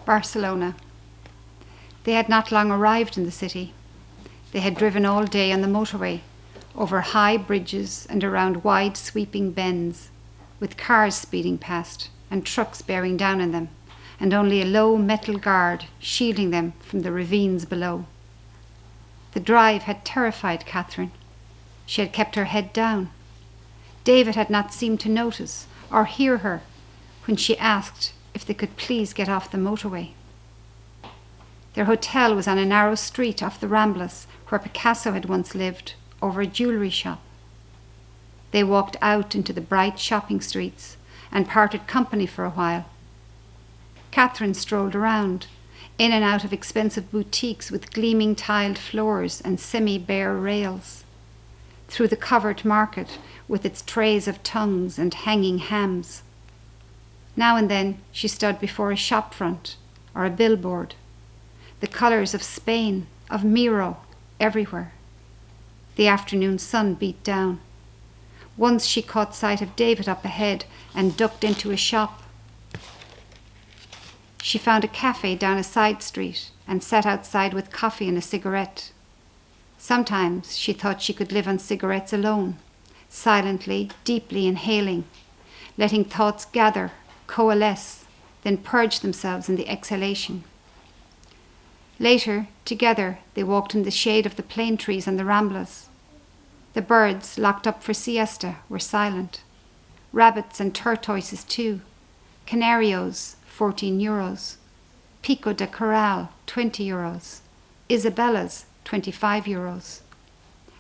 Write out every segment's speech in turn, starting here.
Barcelona. They had not long arrived in the city. They had driven all day on the motorway, over high bridges and around wide sweeping bends, with cars speeding past and trucks bearing down on them, and only a low metal guard shielding them from the ravines below. The drive had terrified Catherine. She had kept her head down. David had not seemed to notice or hear her when she asked if they could please get off the motorway. Their hotel was on a narrow street off the Ramblas where Picasso had once lived, over a jewellery shop. They walked out into the bright shopping streets and parted company for a while. Catherine strolled around, in and out of expensive boutiques with gleaming tiled floors and semi-bare rails, through the covered market with its trays of tongues and hanging hams. Now and then she stood before a shop front or a billboard, the colours of Spain, of Miro, everywhere. The afternoon sun beat down. Once she caught sight of David up ahead and ducked into a shop. She found a cafe down a side street and sat outside with coffee and a cigarette. Sometimes she thought she could live on cigarettes alone, silently, deeply inhaling, letting thoughts gather, coalesce, then purge themselves in the exhalation. Later, together, they walked in the shade of the plane trees on the Ramblas. The birds, locked up for siesta, were silent. Rabbits and tortoises too. Canarios, 14 euros. Pico de Corral, 20 euros. Isabellas, 25 euros.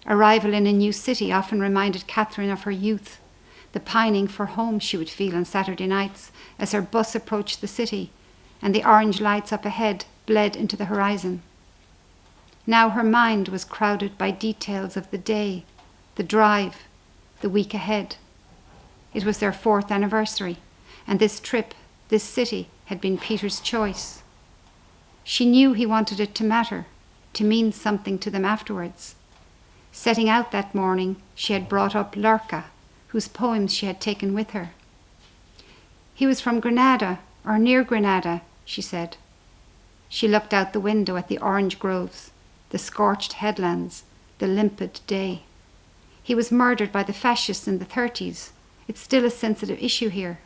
Arrival in a new city often reminded Catherine of her youth, the pining for home she would feel on Saturday nights as her bus approached the city and the orange lights up ahead bled into the horizon. Now her mind was crowded by details of the day, the drive, the week ahead. It was their 4th anniversary, and this trip, this city, had been Peter's choice. She knew he wanted it to matter, to mean something to them afterwards. Setting out that morning, she had brought up Lorca, whose poems she had taken with her. He was from Granada, or near Granada, she said. She looked out the window at the orange groves, the scorched headlands, the limpid day. He was murdered by the fascists in the 30s. It's still a sensitive issue here.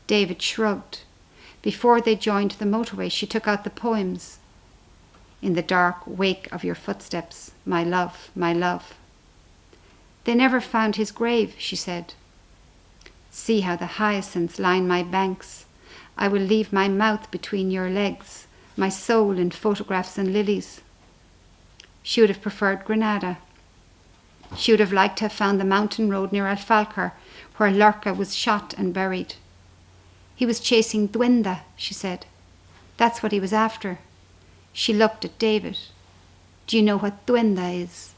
David shrugged. Before they joined the motorway, she took out the poems. In the dark wake of your footsteps, my love, my love. They never found his grave, she said. See how the hyacinths line my banks. I will leave my mouth between your legs, my soul in photographs and lilies. She would have preferred Granada. She would have liked to have found the mountain road near Alfalcar, where Lorca was shot and buried. He was chasing Duenda, she said. That's what he was after. She looked at David. Do you know what Duenda is?